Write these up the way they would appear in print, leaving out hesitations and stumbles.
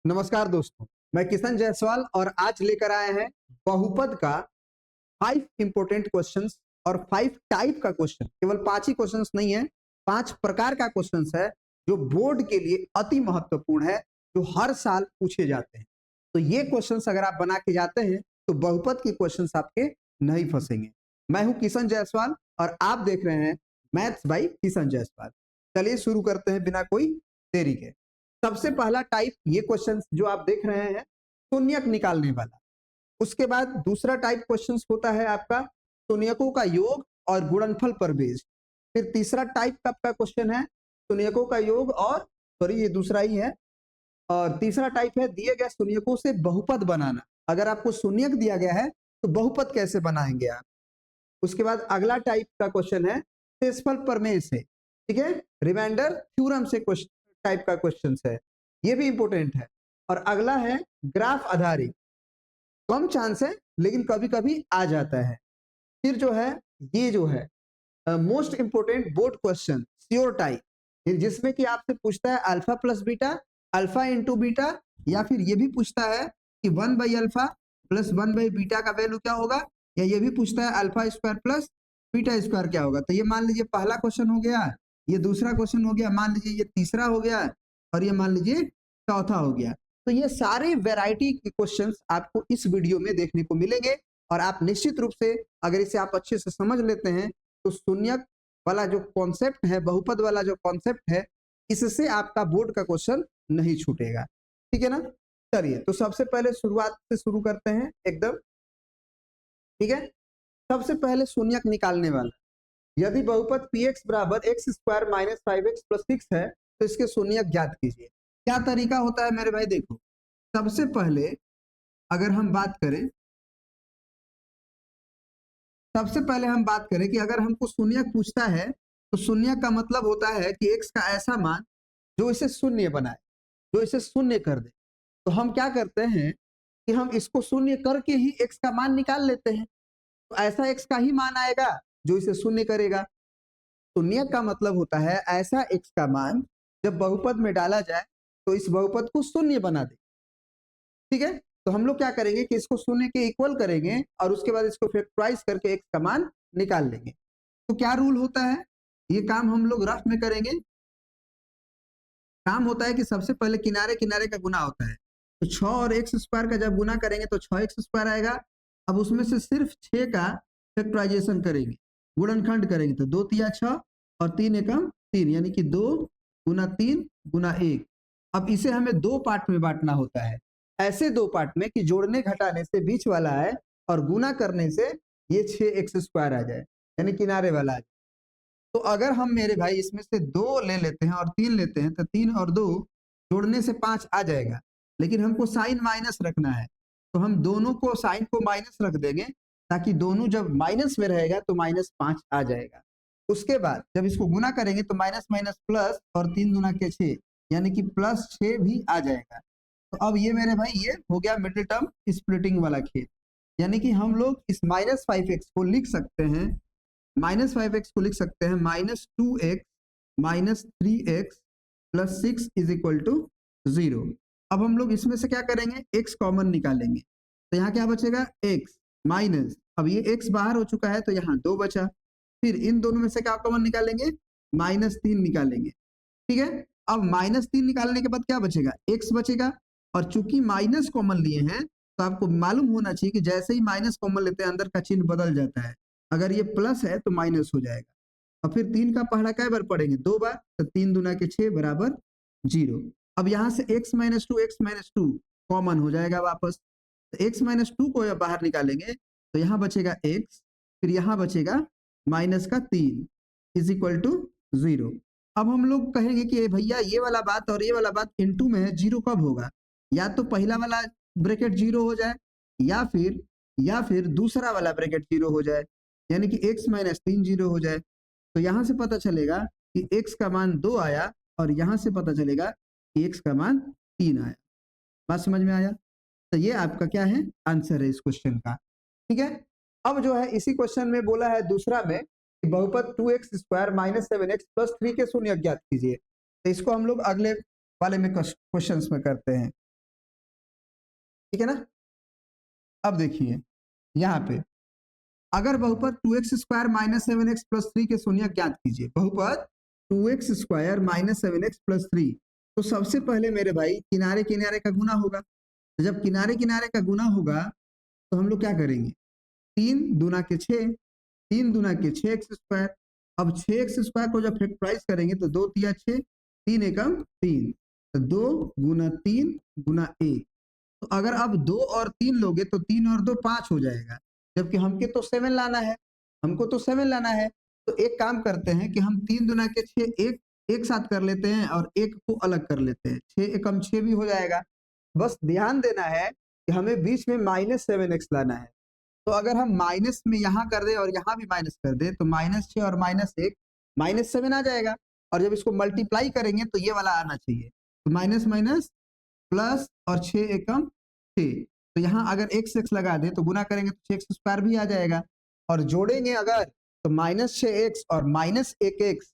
नमस्कार दोस्तों, मैं किशन जायसवाल और आज लेकर आए हैं बहुपद का 5 इंपोर्टेंट क्वेश्चंस और 5 टाइप का क्वेश्चन। केवल 5 ही क्वेश्चंस नहीं है, 5 प्रकार का क्वेश्चंस है जो बोर्ड के लिए अति महत्वपूर्ण है, जो हर साल पूछे जाते हैं। तो ये क्वेश्चंस अगर आप बना के जाते हैं तो बहुपद के क्वेश्चंस आपके नहीं फंसेंगे। मैं हूं किशन जायसवाल और आप देख रहे हैं मैथ्स बाय किशन जायसवाल। चलिए शुरू करते हैं बिना कोई देरी के। सबसे पहला टाइप ये क्वेश्चंस जो आप देख रहे हैं, शून्यक निकालने वाला। उसके बाद दूसरा टाइप क्वेश्चंस होता है आपका शून्यकों का योग और गुणनफल पर बेस्ड। फिर तीसरा टाइप का आपका क्वेश्चन है शून्यकों का योग और सॉरी ये दूसरा ही है। और तीसरा टाइप है दिए गए शून्यकों से बहुपद बनाना। अगर आपको शून्यक दिया गया है तो बहुपद कैसे बनाएंगे आप। उसके बाद अगला टाइप का क्वेश्चन है शेषफल प्रमेय से, ठीक है, रिमाइंडर थ्योरम से क्वेश्चन टाइप का क्वेश्चन है, ये भी इंपोर्टेंट है। और अगला है ग्राफ आधारित, कम चांस है लेकिन कभी कभी आ जाता है। फिर जो है ये जो है most important board question sure type, जिसमें कि आपसे पूछता है alpha plus beta, alpha into beta, या फिर ये भी पूछता है कि 1/अल्फा प्लस 1/बीटा का वैल्यू क्या होगा, या ये भी पूछता है alpha square plus beta square क्या होगा। तो ये मान लीजिए पहला क्वेश्चन हो गया, ये दूसरा क्वेश्चन हो गया, मान लीजिए ये तीसरा हो गया और ये मान लीजिए चौथा हो गया। तो ये सारे वैरायटी के क्वेश्चंस आपको इस वीडियो में देखने को मिलेंगे और आप निश्चित रूप से अगर इसे आप अच्छे से समझ लेते हैं तो शून्यक वाला जो कॉन्सेप्ट है, बहुपद वाला जो कॉन्सेप्ट है, इससे आपका बोर्ड का क्वेश्चन नहीं छूटेगा। ठीक है ना। चलिए तो सबसे पहले शुरुआत से शुरू करते हैं एकदम, ठीक है। सबसे पहले शून्यक निकालने वाला, यदि बहुपद px बराबर x square minus 5x plus 6 है तो इसके शून्यक ज्ञात कीजिए। क्या तरीका होता है मेरे भाई, देखो सबसे पहले अगर हम बात करें, सबसे पहले हम बात करें कि अगर हमको शून्यक पूछता है तो शून्यक का मतलब होता है कि x का ऐसा मान जो इसे शून्य बनाए, जो इसे शून्य कर दे। तो हम क्या करते हैं कि हम इसको शून्य करके ही x का मान निकाल लेते हैं। तो ऐसा x का ही मान आएगा जो इसे शून्य करेगा। शून्यक का मतलब होता है ऐसा x का मान जब बहुपद में डाला जाए तो इस बहुपद को शून्य बना दे। ठीक है, तो हम लोग क्या करेंगे कि इसको शून्य के इक्वल करेंगे और उसके बाद इसको फैक्टराइज करके x का मान निकाल लेंगे। तो क्या रूल होता है, ये काम हम लोग रफ में करेंगे। काम होता है कि सबसे पहले किनारे किनारे का गुना होता है, तो 6 और एक्स स्क्वायर का जब गुना करेंगे तो 6x स्क्वायर आएगा। अब उसमें से सिर्फ 6 का फैक्टराइजेशन करेंगे, गुणनखंड करेंगे, तो 2 तिया 6 और 3 एकम 3, यानी कि 2 गुना 3 गुना 1। अब इसे हमें दो पार्ट में बांटना होता है, ऐसे दो पार्ट में कि जोड़ने घटाने से बीच वाला आए और गुना करने से ये 6x स्क्वायर आ जाए, यानी किनारे वाला आ जाए। तो अगर हम मेरे भाई इसमें से 2 ले लेते हैं और 3 लेते हैं तो 3 और 2 जोड़ने से 5 आ जाएगा, लेकिन हमको साइन माइनस रखना है तो हम दोनों को साइन को माइनस रख देंगे ताकि दोनों जब माइनस में रहेगा तो -5 आ जाएगा। उसके बाद जब इसको गुना करेंगे तो माइनस माइनस प्लस और 3 गुना के 6, यानी कि +6 भी आ जाएगा। तो अब ये मेरे भाई ये हो गया मिडिल टर्म स्प्लिटिंग वाला खेल, यानी कि हम लोग इस -5x को लिख सकते हैं, -5x को लिख सकते हैं -2x minus 3x plus 6 is equal to 0। अब हम लोग इसमें से क्या करेंगे, x कॉमन निकालेंगे, तो यहाँ क्या बचेगा x माइनस, अब ये x बाहर हो चुका है तो यहाँ 2 बचा। फिर इन दोनों में से क्या कॉमन निकालेंगे, -3 निकालेंगे। ठीक है, अब -3 निकालने के बाद क्या बचेगा, x बचेगा। और चूंकि माइनस कॉमन लिए हैं तो आपको मालूम होना चाहिए कि जैसे ही माइनस कॉमन लेते हैं अंदर का चिन्ह बदल जाता है, अगर ये प्लस है तो माइनस हो जाएगा। और फिर 3 का पहाड़ा कै बार पढ़ेंगे, 2 बार, तो 3 दूना के 6 बराबर 0। अब यहाँ से x माइनस 2 कॉमन हो जाएगा वापस, तो x माइनस 2 को बाहर निकालेंगे तो यहाँ बचेगा x, फिर यहाँ बचेगा -3 इज इक्वल टू 0। अब हम लोग कहेंगे कि भैया ये वाला बात और ये वाला बात इनटू में है, 0 कब होगा, या तो पहला वाला ब्रैकेट 0 हो जाए या फिर दूसरा वाला ब्रैकेट 0 हो जाए, यानी कि x माइनस 3 0 हो जाए। तो यहाँ से पता चलेगा कि x का मान 2 आया और यहाँ से पता चलेगा कि x का मान 3 आया। बात समझ में आया। तो ये आपका क्या है, आंसर है इस क्वेश्चन का। ठीक है, अब जो है इसी क्वेश्चन में बोला है दूसरा में कि बहुपद 2x square minus 7x plus 3 के शून्य ज्ञात कीजिए। तो इसको हम लोग अगले वाले में क्वेश्चंस में करते हैं। ठीक है ना। अब देखिए यहाँ पे अगर बहुपद 2x square minus 7x plus 3 के शून्यक ज्ञात कीजिए। बहुपद 2x square minus 7x plus 3, तो सबसे पहले मेरे भाई किनारे किनारे का गुना होगा। तो जब किनारे किनारे का गुना होगा तो हम लोग क्या करेंगे, 3 दूना के 6, 3 दूना के 6x स्क्वायर। अब 6x स्क्वायर को जब फैक्टराइज करेंगे तो 2 तिया 6, 3 एकम 3, तो 2 गुना 3 गुना 1। तो अगर अब 2 और 3 लोगे तो 3 और 2 5 हो जाएगा, जबकि हमके तो 7 लाना है, हमको तो 7 लाना है। तो एक काम करते हैं कि हम 3 दुना के 6 एक साथ कर लेते हैं और एक को अलग कर लेते हैं, 6 एकम 6 भी हो जाएगा। बस ध्यान देना है कि हमें बीच में माइनस 7x लाना है। तो अगर हम माइनस में यहाँ कर दे और यहाँ भी माइनस कर दे तो -6 और -1 -7 आ जाएगा। और जब इसको मल्टीप्लाई करेंगे तो ये वाला आना चाहिए, तो माइनस माइनस प्लस और 6 एकम 6। तो यहाँ अगर x लगा दे तो गुना करेंगे तो 6x स्क्वायर भी आ जाएगा, और जोड़ेंगे अगर तो -6x और -1x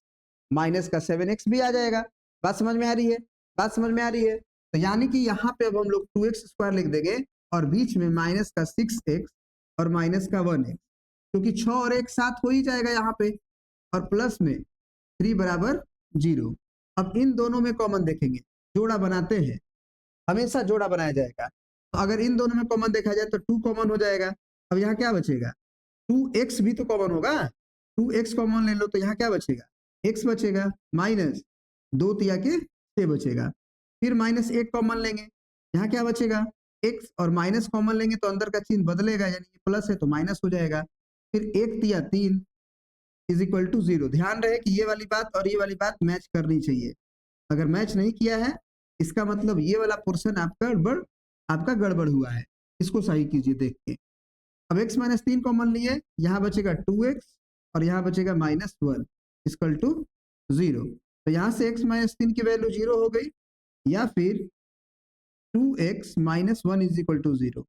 माइनस का 7x भी आ जाएगा। बात समझ में आ रही है, बात समझ में आ रही है। तो यानी कि यहाँ पे अब हम लोग 2x स्क्वायर लिख देंगे और बीच में माइनस का 6x और माइनस का 1x, क्योंकि 6 और 1 साथ हो ही जाएगा यहाँ पे, और प्लस में 3 बराबर 0। अब इन दोनों में कॉमन देखेंगे, जोड़ा बनाते हैं, हमेशा जोड़ा बनाया जाएगा। तो अगर इन दोनों में कॉमन देखा जाए तो 2 कॉमन हो जाएगा। अब यहाँ क्या बचेगा, 2x भी तो कॉमन होगा, 2x कॉमन ले लो तो यहाँ क्या बचेगा, x बचेगा, माइनस 2 तिया के 6 बचेगा। फिर -1 कॉमन लेंगे, यहाँ क्या बचेगा, x, और माइनस कॉमन लेंगे तो अंदर का चिन्ह बदलेगा, यानी कि प्लस है तो माइनस हो जाएगा। फिर 1 तिया 3 इज इक्वल टू 0। ध्यान रहे कि ये वाली बात और ये वाली बात मैच करनी चाहिए। अगर मैच नहीं किया है इसका मतलब ये वाला पोर्शन आपका गड़बड़ हुआ है, इसको सही कीजिए देख के। अब x माइनस 3 कॉमन लिए, यहाँ बचेगा 2x और यहाँ बचेगा -1 इक्वल टू 0। तो यहाँ से x माइनस 3 की वैल्यू 0 हो गई, या फिर 2x minus 1 is equal to 0,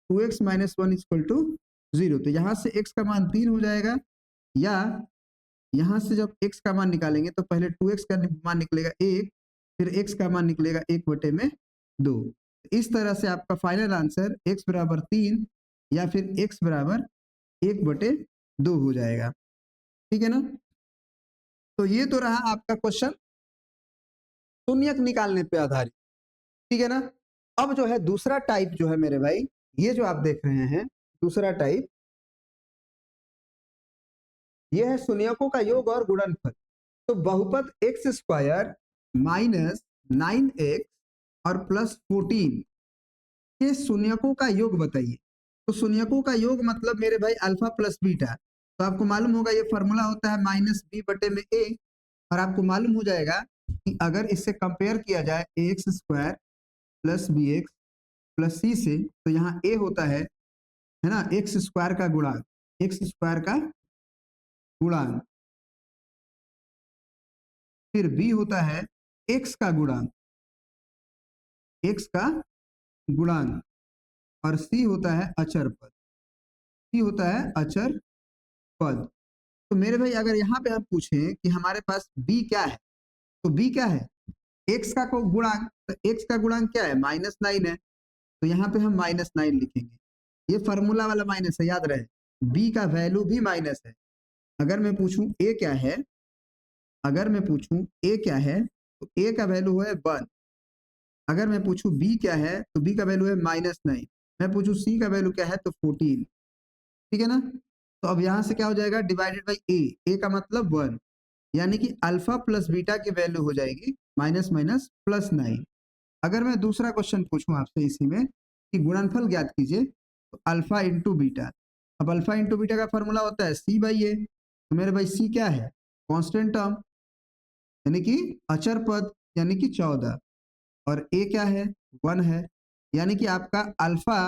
2x minus 1 equal to 0। तो यहाँ से x का मान 3 हो जाएगा, या यहाँ से जब x का मान निकालेंगे तो पहले 2x का मान निकलेगा 1, फिर x का मान निकलेगा 1/2। इस तरह से आपका फाइनल आंसर x बराबर 3 या फिर x बराबर 1/2 हो जाएगा। ठीक है ना। तो ये तो रहा आपका क्वेश्चन शून्यक निकालने पे आधारित। ठीक है ना। अब जो है दूसरा टाइप जो है मेरे भाई, ये जो आप देख रहे हैं दूसरा टाइप, ये है शून्यकों का योग और गुणनफल। तो बहुपद एक्स स्क्वायर माइनस 9x और प्लस 14 के शून्यकों का योग बताइए। तो शून्यकों का योग मतलब मेरे भाई अल्फा प्लस बीटा। तो आपको मालूम होगा ये फॉर्मूला होता है -b/a, और आपको मालूम हो जाएगा कि अगर इससे कंपेयर किया जाए ax square plus bx plus c से, तो यहाँ a होता है ना एक्स स्क्वायर का गुणांक, एक्स स्क्वायर का गुणांक, फिर b होता है x का गुणांक, x का गुणांक, और c होता है अचर पद, c होता है अचर पद। तो मेरे भाई अगर यहाँ पे हम पूछें कि हमारे पास b क्या है, तो b क्या है, x का गुणांक, तो x का गुणांक क्या है, -9 है, तो यहाँ पे हम -9 लिखेंगे। ये फार्मूला वाला माइनस है, याद रहे, b का वैल्यू भी माइनस है। अगर मैं पूछूं a क्या है, अगर मैं पूछूं a क्या है तो a का वैल्यू है 1। अगर मैं पूछूं b क्या है तो b का वैल्यू है -9। मैं पूछूं c का वैल्यू क्या है तो 14। ठीक है ना। तो अब यहाँ से क्या हो जाएगा, डिवाइडेड बाई a, a का मतलब 1, यानी कि अल्फा प्लस बीटा की वैल्यू हो जाएगी -+9। अगर मैं दूसरा क्वेश्चन पूछूं आपसे इसी में कि गुणनफल ज्ञात कीजिए, तो अल्फा इंटू बीटा। अब अल्फा इंटू बीटा का फॉर्मूला होता है c/a। तो मेरे भाई c क्या है, कांस्टेंट टर्म, यानी कि अचर पद, यानी कि 14, और a क्या है, 1 है, यानी कि आपका अल्फा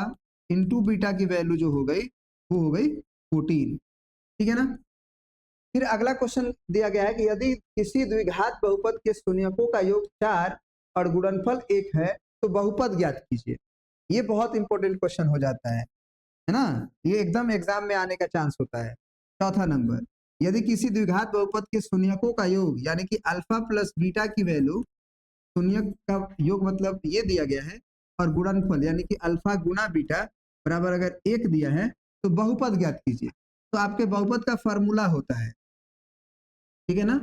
इंटू बीटा की वैल्यू जो हो गई वो हो गई 14। ठीक है ना। फिर अगला क्वेश्चन दिया गया है कि यदि किसी द्विघात बहुपद के शून्यकों का योग 4 और गुणनफल 1 है तो बहुपद ज्ञात कीजिए। ये बहुत इंपॉर्टेंट क्वेश्चन हो जाता है ना, ये एकदम एग्जाम में आने का चांस होता है। चौथा नंबर, यदि किसी द्विघात बहुपद के शून्यकों का योग, यानी कि अल्फा प्लस बीटा की वैल्यू, शून्यक का योग मतलब ये दिया गया है, और गुणनफल यानी कि अल्फा गुना बीटा बराबर अगर 1 दिया है तो बहुपद ज्ञात कीजिए। तो आपके बहुपद का फॉर्मूला होता है, ठीक है ना।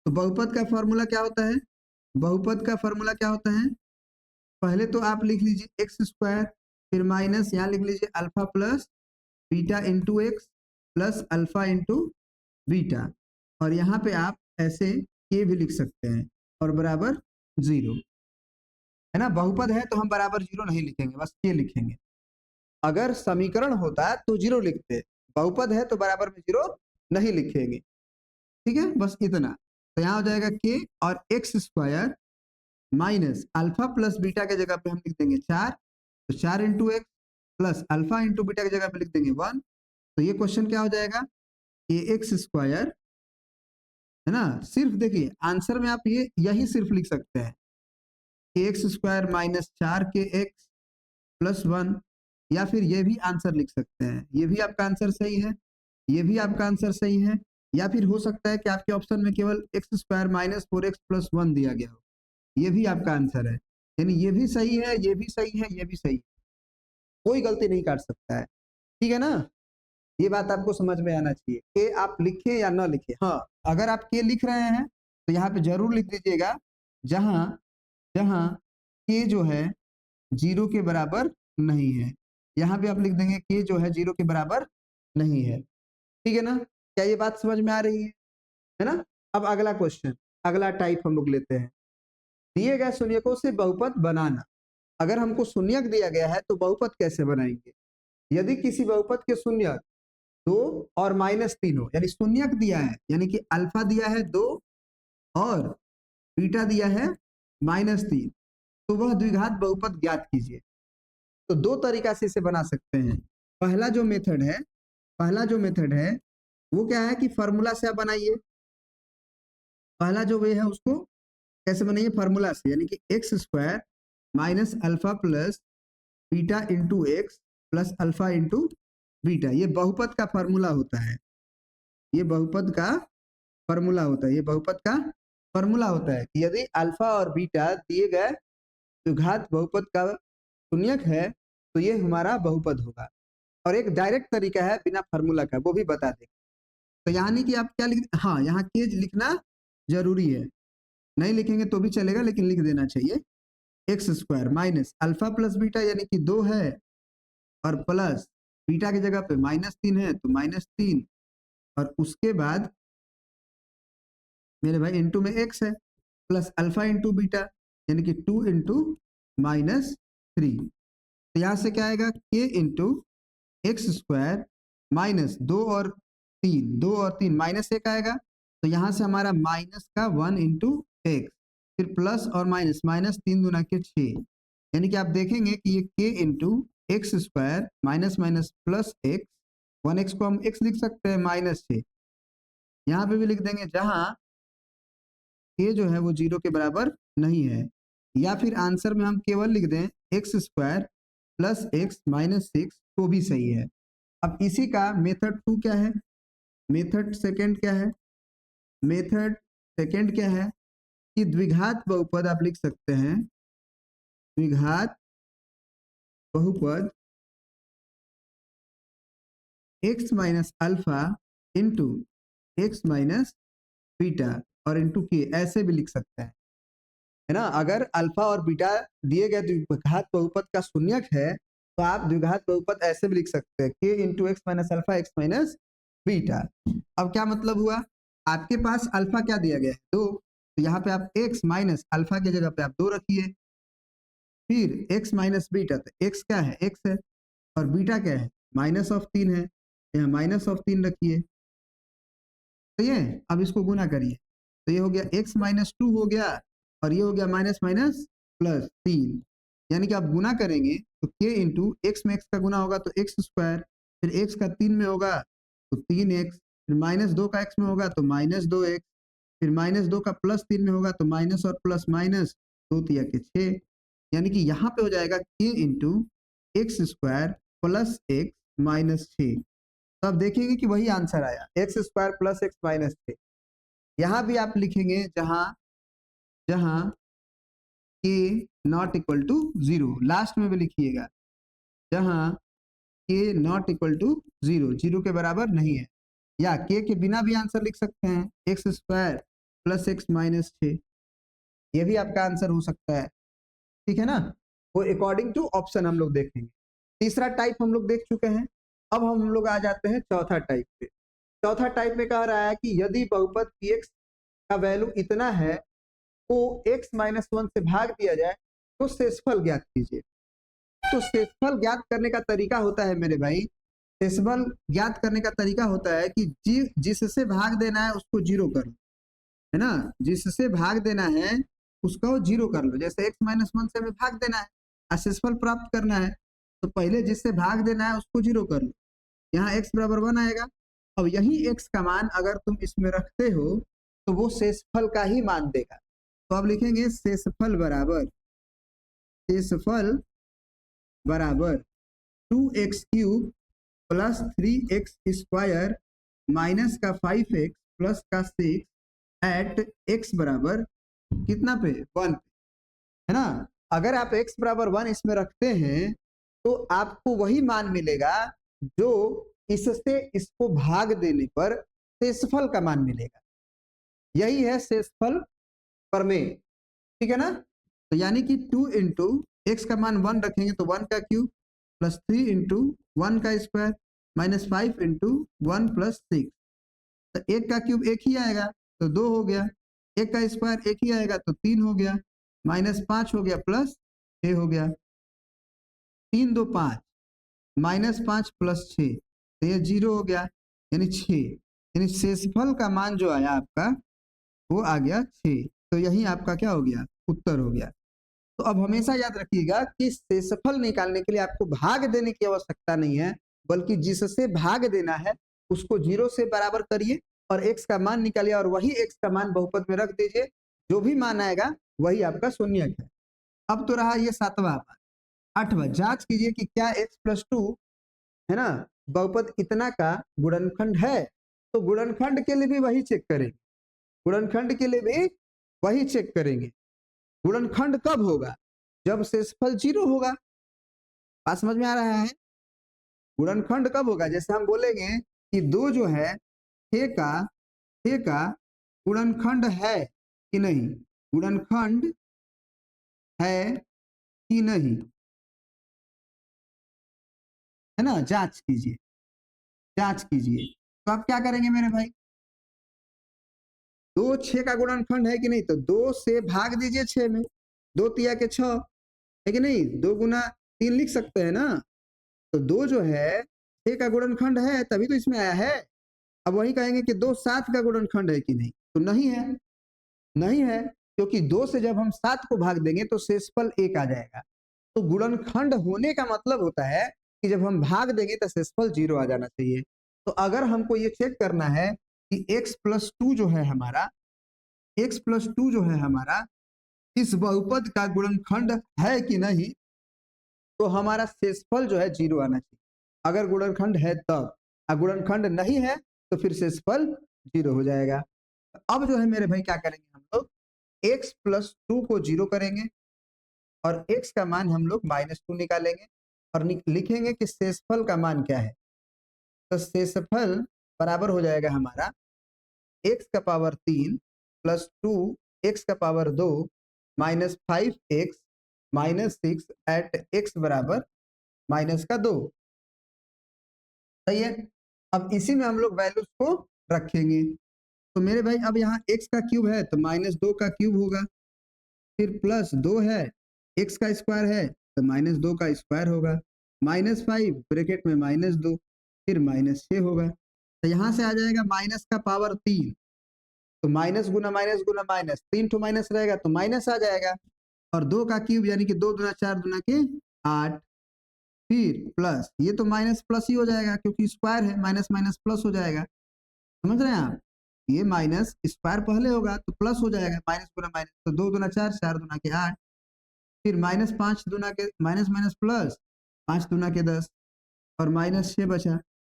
तो बहुपद का फॉर्मूला क्या होता है, बहुपद का फॉर्मूला क्या होता है, पहले तो आप लिख लीजिए एक्स स्क्वायर, फिर माइनस यहाँ लिख लीजिए alpha plus beta into x plus alpha into beta, और यहाँ पे आप ऐसे के भी लिख सकते हैं और बराबर 0, है ना। बहुपद है तो हम बराबर 0 नहीं लिखेंगे, बस के लिखेंगे। अगर समीकरण होता तो 0 लिखते, बहुपद है तो बराबर में 0 नहीं लिखेंगे, ठीक है, बस इतना। तो यहाँ हो जाएगा के और x square minus alpha plus beta के जगह पे हम लिख देंगे 4, तो 4 into x plus alpha into beta की जगह पे लिख देंगे 1। तो ये क्वेश्चन क्या हो जाएगा, ए एक्स स्क्वायर, है ना। सिर्फ देखिए आंसर में आप ये यही सिर्फ लिख सकते हैं, एक्स स्क्वायर माइनस 4 के एक्स प्लस 1, या फिर ये भी आंसर लिख सकते हैं, ये भी आपका आंसर सही है, ये भी आपका आंसर सही है, या फिर हो सकता है कि आपके ऑप्शन में केवल x square minus 4x plus 1 दिया गया हो, ये भी आपका आंसर है, यानी ये भी सही है, ये भी सही है, ये भी सही है, कोई गलती नहीं कर सकता है, ठीक है ना। ये बात आपको समझ में आना चाहिए कि आप लिखें या ना लिखें। हाँ, अगर आप के लिख रहे हैं तो यहाँ पे जरूर लिख दीजिएगा जहां जहां के जो है 0 के बराबर नहीं है, यहाँ पे आप लिख देंगे के जो है 0 के बराबर नहीं है, ठीक है ना। क्या ये बात समझ में आ रही है ना। अब अगला क्वेश्चन, अगला टाइप हम लोग लेते हैं, दिए गए शून्यकों से बहुपद बनाना। अगर हमको शून्यक दिया गया है तो बहुपद कैसे बनाएंगे। यदि किसी बहुपद के शून्यक 2 और -3 हो, यानी शून्यक दिया है, यानी कि अल्फा दिया है 2 और बीटा दिया है -3, तो वह द्विघात बहुपद ज्ञात कीजिए। तो दो तरीका से इसे बना सकते हैं। पहला जो मेथड है वो क्या है कि फॉर्मूला से आप बनाइए। पहला जो वे है उसको कैसे बनाइए, फॉर्मूला से, यानी कि x square minus alpha plus beta into x plus alpha into beta, ये बहुपद का फॉर्मूला होता है, ये बहुपद का फॉर्मूला होता है, ये बहुपद का फॉर्मूला होता है कि यदि अल्फा और बीटा दिए गए तो घात बहुपद का शून्यक है तो ये हमारा बहुपद होगा। और एक डायरेक्ट तरीका है बिना फार्मूला का, वो भी बता दें। तो यानी कि आप क्या लिख, हाँ यहाँ के लिखना जरूरी है, नहीं लिखेंगे तो भी चलेगा लेकिन लिख देना चाहिए। X square minus alpha plus beta यानी कि 2 है और प्लस बीटा की जगह पे -3 है तो -3, और उसके बाद मेरे भाई इंटू में एक्स है प्लस अल्फा इंटू बीटा यानी कि 2 इंटू -3। तो यहाँ से क्या आएगा के इंटू एक्स स्क्वायर माइनस 2 और 3 -1 आएगा, तो यहाँ से हमारा माइनस का 1 इंटू एक्स, फिर प्लस और माइनस, -3 दूना के 6, यानी कि आप देखेंगे कि ये के into x square minus minus plus x, 1x को हम x लिख सकते हैं -6, यहाँ पे भी लिख देंगे जहां के जो है वो 0 के बराबर नहीं है, या फिर आंसर में हम केवल लिख दें एक्स स्क्वायर प्लस एक्स -6 तो भी सही है। अब इसी का मेथड 2 क्या है, मेथड सेकंड क्या है, मेथड सेकंड क्या है कि द्विघात बहुपद आप लिख सकते हैं, द्विघात बहुपद x minus alpha into x minus beta और इंटू के, ऐसे भी लिख सकते हैं, है ना। अगर अल्फा और बीटा दिए गए द्विघात बहुपद का शून्यक है तो आप द्विघात बहुपद ऐसे भी लिख सकते हैं, के into x minus alpha x minus beta. अब क्या मतलब हुआ, आपके पास अल्फा क्या दिया गया है 2, तो यहाँ पे आप x माइनस अल्फा की जगह पे आप 2 रखिए, फिर x माइनस बीटा, तो x क्या है x है और बीटा क्या है -3 है, यहाँ -3 रखिए, तो ये अब इसको गुना करिए, तो ये हो गया x -2 हो गया और ये हो गया माइनस माइनस प्लस 3, यानी कि आप गुना करेंगे तो k इंटू एक्स में x का गुना होगा तो एक्स स्क्वायर, फिर x का 3 में होगा तो 3x, फिर -2 का x में होगा तो -2x, फिर -2 का +3 में होगा तो माइनस और प्लस माइनस 2 तिया के 6, यानी कि यहाँ पे हो जाएगा k into x square plus x -6। तो आप देखेंगे कि वही आंसर आया एक्स स्क्वायर प्लस एक्स -6। यहाँ भी आप लिखेंगे जहां के नॉट इक्वल टू 0, लास्ट में भी लिखिएगा, जहां के नॉट इक्वल टू 0, 0 के बराबर नहीं है, या के बिना भी आंसर लिख सकते हैं, x square plus x minus 6, ये भी आपका आंसर हो सकता है, ठीक है ना। वो अकॉर्डिंग टू ऑप्शन हम लोग देखेंगे। तीसरा टाइप हम लोग देख चुके हैं, अब हम लोग आ जाते हैं चौथा टाइप पे। चौथा टाइप में कह रहा है कि यदि बहुपद px का वैल्यू इतना है तो x माइनस 1 से भाग दिया जाए तो शेषफल ज्ञात कीजिए। तो शेषफल ज्ञात करने का तरीका होता है मेरे भाई, शेषफल ज्ञात करने का तरीका होता है कि जिससे भाग देना है उसको जीरो कर लो, है ना, जिससे भाग देना है उसको जीरो कर लो। जैसे x माइनस 1 से हमें भाग देना है और शेषफल प्राप्त करना है, तो पहले जिससे भाग देना है उसको जीरो कर लो, यहाँ x बराबर 1 आएगा। अब यही x का मान अगर तुम इसमें रखते हो तो वो शेषफल का ही मान देगा। तो अब लिखेंगे शेषफल बराबर 2x cube plus 3x square minus का 5x प्लस का 6 एट x बराबर कितना पे 1 पे, है ना। अगर आप x बराबर 1 इसमें रखते हैं तो आपको वही मान मिलेगा जो इससे इसको भाग देने पर शेषफल का मान मिलेगा। यही है शेषफल प्रमेय, ठीक है ना। तो यानी कि 2 इंटू एक्स का मान 1 रखेंगे तो 1 का क्यूब प्लस 3 इंटू 1 का स्क्वायर माइनस 5 इंटू 1 प्लस 6, तो 1 का क्यूब 1 ही आएगा तो 2 हो गया, 1 का स्क्वायर 1 ही आएगा तो 3 हो गया, माइनस 5 हो गया प्लस 6 हो गया, 3 2 5 माइनस 5 प्लस 6, तो ये 0 हो गया यानी 6, यानी शेषफल का मान जो आया आपका वो आ गया 6। तो यही आपका क्या हो गया, उत्तर हो गया। तो अब हमेशा याद रखिएगा कि शेषफल निकालने के लिए आपको भाग देने की आवश्यकता नहीं है, बल्कि जिससे भाग देना है उसको 0 से बराबर करिए और x का मान निकालिए और वही x का मान बहुपद में रख दीजिए, जो भी मान आएगा वही आपका शून्यक है। अब तो रहा ये 7वां। 8वां, जांच कीजिए कि क्या x प्लस 2 है ना बहुपद इतना का गुणनखंड है। तो गुणनखंड के लिए भी वही चेक करेंगे, गुणनखंड के लिए भी वही चेक करेंगे। गुणनखंड कब होगा, जब शेषफल 0 होगा। बात समझ में आ रहा है। गुणनखंड कब होगा, जैसे हम बोलेंगे कि 2 जो है 6 का गुणनखंड है कि नहीं, गुणनखंड है कि नहीं, है ना, जांच कीजिए, जांच कीजिए। तो आप क्या करेंगे मेरे भाई, 2 6 का गुणनखंड है कि नहीं, तो 2 से भाग दीजिए 6 में, 2 तिया के 6 है कि नहीं, 2 गुना 3 लिख सकते हैं ना। तो 2 जो है 6 का गुणनखंड है तभी तो इसमें आया है। अब वही कहेंगे कि 2 7 का गुणनखंड है कि नहीं, तो नहीं है, नहीं है, क्योंकि 2 से जब हम 7 को भाग देंगे तो शेषफल 1 आ जाएगा। तो गुणनखंड होने का मतलब होता है कि जब हम भाग देंगे तो शेषफल 0 आ जाना चाहिए। तो अगर हमको ये चेक करना है कि x प्लस 2 जो है हमारा, x प्लस 2 जो है हमारा इस बहुपद का गुणनखंड है कि नहीं, तो हमारा शेषफल जो है 0 आना चाहिए। अगर गुणनखंड है तब, गुणनखंड नहीं है तो फिर शेषफल 0 हो जाएगा। अब जो है मेरे भाई क्या करेंगे हम लोग, x प्लस 2 को 0 करेंगे और x का मान हम लोग -2 निकालेंगे और लिखेंगे कि शेषफल का मान क्या है। तो शेषफल बराबर हो जाएगा हमारा x का पावर 3 प्लस 2 x का power 2 minus 5x minus 6 at x बराबर -2, सही है। अब इसी में हम लोग वैल्यूज को रखेंगे। तो मेरे भाई अब यहाँ x का क्यूब है तो -2 का क्यूब होगा, फिर प्लस 2 है, x का स्क्वायर है तो -2 का स्क्वायर होगा, -5 ब्रैकेट में -2 फिर -6 होगा। तो यहाँ से आ जाएगा माइनस का पावर 3, तो माइनस गुना माइनस 3 तो माइनस रहेगा तो माइनस आ जाएगा, और 2 का क्यूब यानी कि 2 दूना 4 दूना के 8, फिर प्लस ये तो माइनस प्लस ही हो जाएगा क्योंकि स्क्वायर है, माइनस माइनस प्लस हो जाएगा, समझ रहे हैं आप। ये माइनस स्क्वायर पहले होगा तो प्लस हो जाएगा, माइनस गुना माइनस, तो 2 दूना 4 4 दूना के 8, फिर माइनस 5 दूना के माइनस माइनस प्लस 5 दूना के 10 और -6 बचा,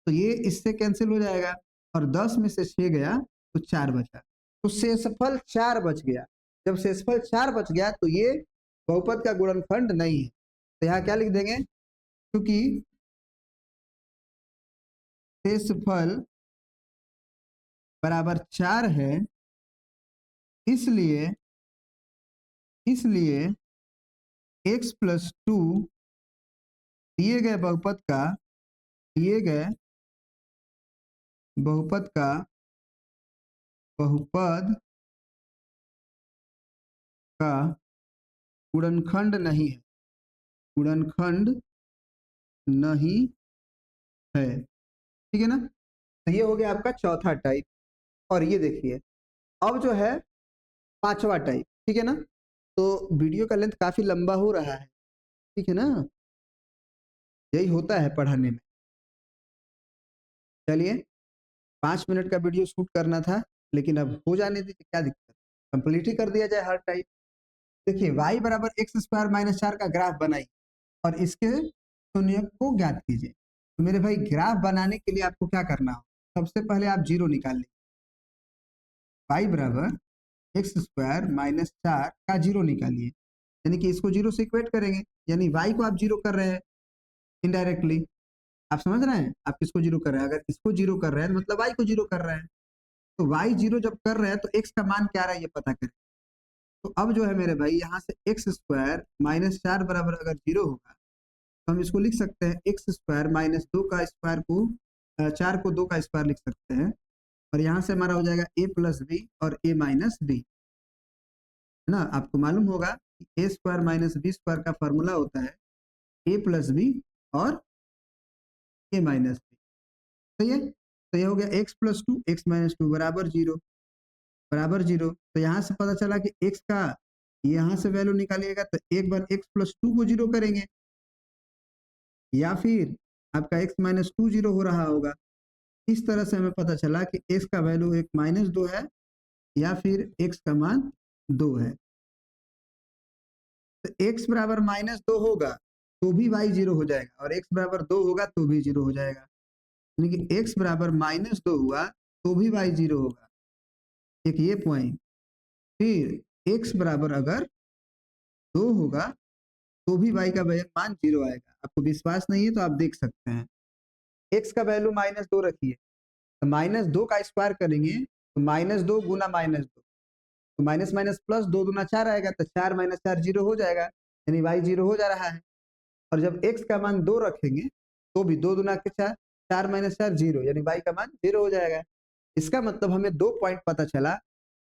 तो ये इससे कैंसिल हो जाएगा और 10 में से 6 गया तो 4 बचा, तो शेषफल 4 बच गया। जब शेषफल 4 बच गया तो ये बहुपद का गुणनखंड नहीं है। तो यहाँ क्या लिख देंगे, क्योंकि शेषफल बराबर 4 है, इसलिए इसलिए x+2 दिए गए बहुपद का दिए गए बहुपद का बहुपद का गुणनखंड नहीं है, गुणनखंड नहीं है। ठीक है ना। तो ये हो गया आपका चौथा टाइप। और ये देखिए अब जो है पांचवा टाइप। ठीक है ना। तो वीडियो का लेंथ काफी लंबा हो रहा है। ठीक है ना, यही होता है पढ़ाने में। चलिए 5 मिनट का वीडियो शूट करना था, लेकिन अब हो जाने दीजिए, क्या दिक्कत, कंप्लीट ही कर दिया जाए हर टाइप। देखिए y बराबर x² - 4 का ग्राफ बनाइए और इसके शून्य को ज्ञात कीजिए। तो मेरे भाई ग्राफ बनाने के लिए आपको क्या करना हो, सबसे पहले आप जीरो निकाल लीजिए। y बराबर x² - 4 का जीरो निकालिए, यानी कि इसको जीरो से इक्वेट करेंगे, यानी y को आप जीरो कर रहे हैं इनडायरेक्टली। आप समझ रहे हैं, आप किसको जीरो कर रहे हैं, अगर इसको जीरो कर रहे हैं मतलब y को जीरो कर रहे हैं। तो y जीरो जब कर रहे हैं तो x का मान क्या रहा है ये पता करें। तो अब जो है मेरे भाई यहाँ से x² - 4 बराबर अगर जीरो होगा तो हम इसको लिख सकते हैं x² - 2 का स्क्वायर को 4 को 2 का स्क्वायर लिख सकते हैं। और यहाँ से हमारा हो जाएगा a+b और a-b, है ना। आपको मालूम होगा कि a² - b² का फॉर्मूला होता है a+b और a-b। सही है। तो ये हो गया x+2 x-2 बराबर जीरो, बराबर जीरो। तो यहाँ से पता चला कि x का यहाँ से वैल्यू निकालिएगा तो एक बार x+2 को जीरो करेंगे, या फिर आपका x-2 जीरो हो रहा होगा। इस तरह से हमें पता चला कि x का वैल्यू एक -2 है या फिर x का मान 2 है। तो x बराबर -2 होगा तो भी y जीरो हो जाएगा, और x बराबर 2 होगा तो भी जीरो हो जाएगा। यानी कि x बराबर -2 हुआ तो भी y जीरो होगा, एक ये पॉइंट। फिर x बराबर अगर 2 होगा तो भी y का मान जीरो आएगा। आपको विश्वास नहीं है तो आप देख सकते हैं। x का वैल्यू -2 रखिए, तो -2 का स्क्वायर करेंगे तो -2 गुना -2, तो माइनस माइनस प्लस 2 दूना 4 आएगा, तो 4 - 4 जीरो हो जाएगा, यानी y जीरो हो जा रहा है। और जब x का मान 2 रखेंगे तो भी 2 दूना 4, 4 - 4 जीरो, यानी y का मान जीरो हो जाएगा। इसका मतलब हमें 2 पॉइंट पता चला।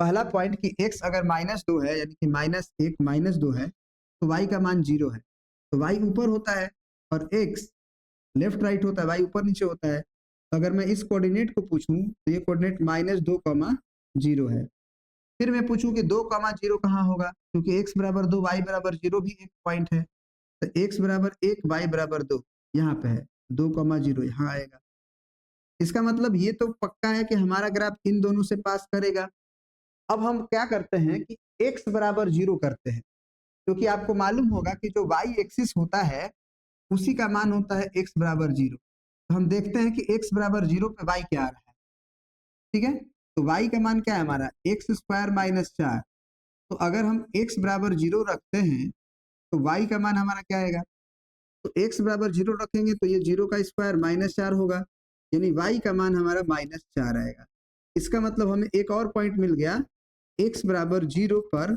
पहला पॉइंट कि x अगर -2 है, यानी कि -1 -2 है, तो y का मान जीरो है, तो y ऊपर होता है और x लेफ्ट राइट होता है, y ऊपर नीचे होता है। तो अगर मैं इस कोऑर्डिनेट को पूछूं तो ये कोऑर्डिनेट -2, 0 है। फिर मैं पूछूं कि 2, 0 कहाँ होगा, क्योंकि x बराबर 2 y बराबर 0 भी एक पॉइंट है। तो x बराबर 1 y बराबर 2 यहाँ पे है, 2, 0 यहाँ आएगा। इसका मतलब ये तो पक्का है कि हमारा ग्राफ इन दोनों से पास करेगा। अब हम क्या करते हैं कि x बराबर 0 करते हैं, क्योंकि आपको मालूम होगा कि जो y एक्सिस होता है उसी का मान होता है x बराबर 0। तो हम देखते हैं कि x बराबर 0 पे y क्या आ रहा है। ठीक है, तो y का मान क्या है हमारा, x² - 4। तो अगर हम x बराबर 0 रखते हैं तो y का मान हमारा क्या आएगा, तो x बराबर 0 रखेंगे तो ये 0 का स्क्वायर -4 होगा, यानी y का मान हमारा -4 आएगा। इसका मतलब हमें एक और पॉइंट मिल गया, x बराबर 0 पर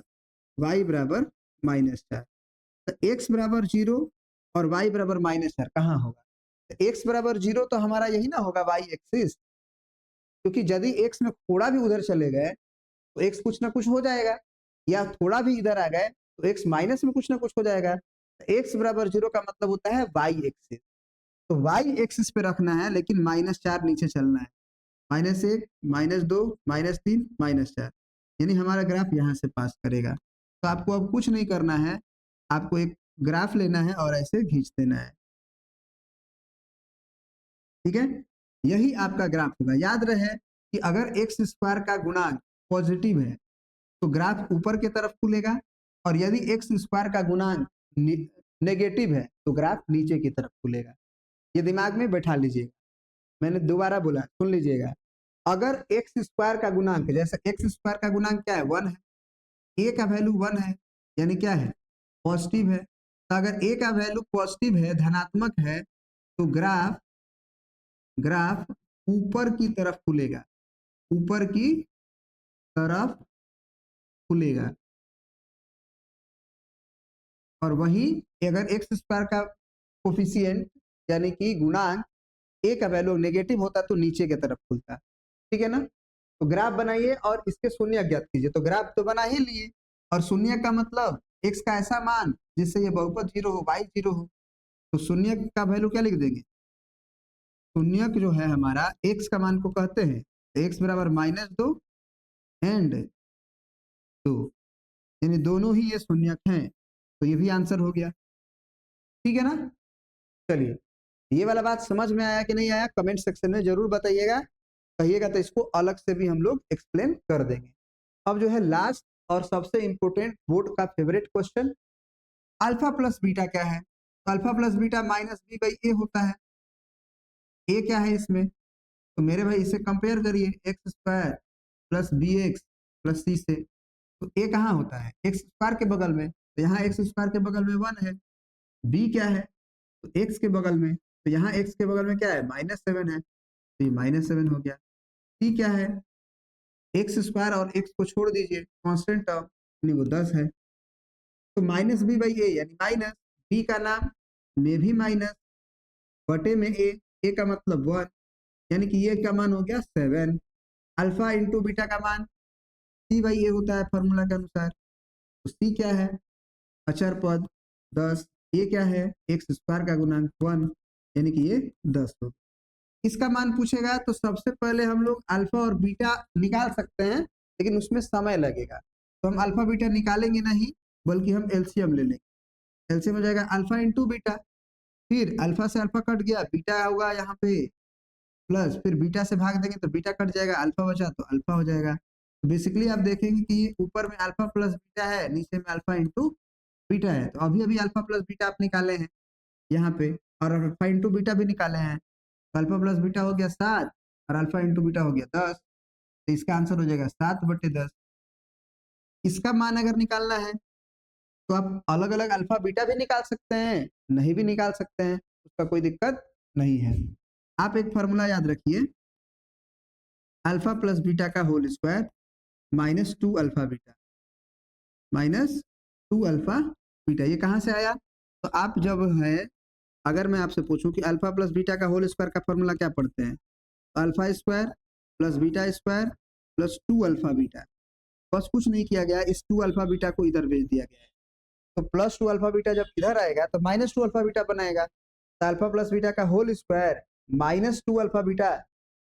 y बराबर -4। तो x बराबर 0 और y बराबर -4 कहाँ होगा, तो x बराबर 0 तो हमारा यही ना होगा y एक्सिस, क्योंकि यदि x में थोड़ा भी उधर चले गए तो x कुछ ना कुछ हो जाएगा, या थोड़ा भी इधर आ गए तो x माइनस में कुछ ना कुछ हो जाएगा। तो x बराबर 0 का मतलब होता है y एक्सिस। तो y एक्सिस पे रखना है, लेकिन -4 नीचे चलना है, -1 -2 -3 -4, यानी हमारा ग्राफ यहाँ से पास करेगा। तो आपको अब कुछ नहीं करना है, आपको एक ग्राफ लेना है और ऐसे खींच देना है। ठीक है, यही आपका ग्राफ होगा। याद रहे कि अगर x² का गुणांक पॉजिटिव है तो ग्राफ ऊपर की तरफ खुलेगा, और यदि x² का गुणांक नेगेटिव है तो ग्राफ नीचे की तरफ खुलेगा। ये दिमाग में बैठा लीजिएगा, मैंने दोबारा बोला, सुन लीजिएगा। अगर x² का गुणांक, जैसे x² का गुणांक क्या है, 1 है, a का वैल्यू 1 है, यानी क्या है पॉजिटिव है, तो अगर ए का वैल्यू पॉजिटिव है, धनात्मक है, तो ग्राफ ग्राफ ऊपर की तरफ खुलेगा, ऊपर की तरफ खुलेगा। और वही अगर एक्स स्क्वायर का कोफिशिएंट यानी कि गुणांक ए का वैल्यू नेगेटिव होता तो नीचे की तरफ खुलता। ठीक है ना? तो ग्राफ बनाइए और इसके शून्य ज्ञात कीजिए। तो ग्राफ तो बना ही लिए, और शून्य का मतलब एक्स का ऐसा मान जिससे ये बहुपद 0 हो, y 0 हो। तो शून्य का वैल्यू क्या लिख देंगे? शून्य जो है हमारा एक्स का मान को कहते हैं, एक्स बराबर -2 एंड 2, यानी दोनों ही ये शून्यक हैं। तो ये भी आंसर हो गया। ठीक है ना? चलिए, ये वाला बात समझ में आया कि नहीं आया, कमेंट सेक्शन में जरूर बताइएगा। कहिएगा तो इसको अलग से भी हम लोग एक्सप्लेन कर देंगे। अब जो है लास्ट और सबसे इंपोर्टेंट बोर्ड का favourite question, alpha plus beta क्या है? तो अल्फा प्लस बीटा -b/a होता है। ए क्या है इसमें? तो मेरे भाई इसे कंपेयर करिए, X square plus B X plus C से। तो ए कहाँ होता है? एक्स स्क्वायर के बगल में, तो यहाँ एक्स स्क्वायर के बगल में 1 है। बी क्या है? तो एक्स के बगल में, तो यहाँ एक्स के बगल में क्या है? -7 है, तो ये -7 हो गया। सी क्या है? एक्स स्क्वायर और एक्स को छोड़ दीजिए, कांस्टेंट टर्म, यानी वो 10 है। तो -b/a यानी माइनस, बी का नाम में भी माइनस, बटे में ए का मतलब 1, यानी कि ये का मान हो गया 7। अल्फा इंटू बीटा का मान c/a होता है फॉर्मूला के अनुसार। तो c क्या है? अचर पद 10, ये क्या है? एक्स स्क्वायर का गुणांक 1, यानी कि ये 10 हो। इसका मान पूछेगा तो सबसे पहले हम लोग अल्फा और बीटा निकाल सकते हैं, लेकिन उसमें समय लगेगा। तो हम अल्फा बीटा निकालेंगे नहीं, बल्कि हम एलसीएम ले लेंगे। एलसीएम हो जाएगा अल्फा इंटू बीटा, फिर अल्फा से अल्फा कट गया, बीटा होगा यहाँ पे प्लस, फिर बीटा से भाग देंगे तो बीटा कट जाएगा, अल्फा बचा तो अल्फा हो जाएगा। तो बेसिकली आप देखेंगे कि ऊपर में अल्फा प्लस बीटा है, नीचे में अल्फा इंटू बीटा है। तो अभी अभी अल्फा प्लस बीटा आप निकाले हैं यहाँ पे, और अल्फा इंटू बीटा भी निकाले हैं। तो अल्फा प्लस बीटा हो गया 7 और अल्फा इंटू बीटा हो गया 10। तो इसका आंसर हो जाएगा 7/10। इसका मान अगर निकालना है तो आप अलग अलग अल्फा बीटा भी निकाल सकते हैं, नहीं भी निकाल सकते हैं, उसका कोई दिक्कत नहीं है। आप एक फॉर्मूला याद रखिए, अल्फा प्लस बीटा का whole square -2 alpha beta, -2 alpha beta. ये कहाँ से आया? तो आप जब है, अगर मैं आपसे पूछूं कि अल्फा प्लस बीटा का होल स्क्वायर का फॉर्मूला क्या पढ़ते हैं, तो alpha square plus beta square plus 2 alpha beta. बस कुछ नहीं किया गया, इस 2 अल्फा बीटा को इधर भेज दिया गया है। तो +2 अल्फा बीटा जब इधर आएगा तो -2 अल्फा बीटा बनाएगा। तो अल्फा प्लस बीटा का whole square -2 alpha beta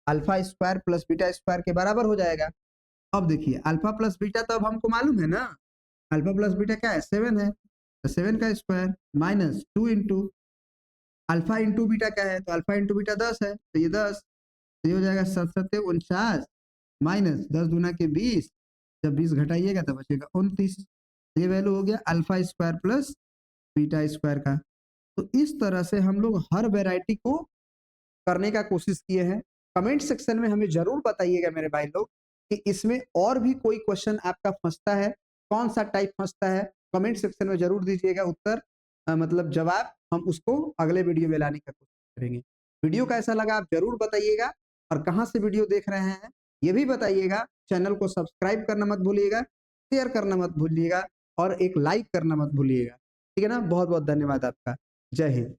alpha square plus beta square के बराबर हो जाएगा। अब देखिए अल्फा प्लस बीटा तो अब हमको मालूम है ना, अल्फा प्लस बीटा क्या है? 7 है, तो 7 का square -2 into alpha into beta क्या है? तो अल्फा इंटू बीटा 10 है, तो ये 10, तो ये हो जाएगा 7×7 = 49, माइनस 10 दूना के 20, जब 20 घटाइएगा तो बचेगा 29। ये वैल्यू हो गया alpha square plus beta square का। तो इस तरह से हम लोग हर वैरायटी को करने का कोशिश किए हैं। कमेंट सेक्शन में हमें जरूर बताइएगा मेरे भाई लोग कि इसमें और भी कोई क्वेश्चन आपका फंसता है, कौन सा टाइप फंसता है, कमेंट सेक्शन में जरूर दीजिएगा उत्तर, मतलब जवाब, हम उसको अगले वीडियो में लाने का कोशिश करेंगे। वीडियो कैसा लगा आप जरूर बताइएगा, और कहाँ से वीडियो देख रहे हैं ये भी बताइएगा। चैनल को सब्सक्राइब करना मत भूलिएगा, शेयर करना मत भूलिएगा, और एक लाइक करना मत भूलिएगा। ठीक है ना? बहुत बहुत धन्यवाद आपका। जय हिंद।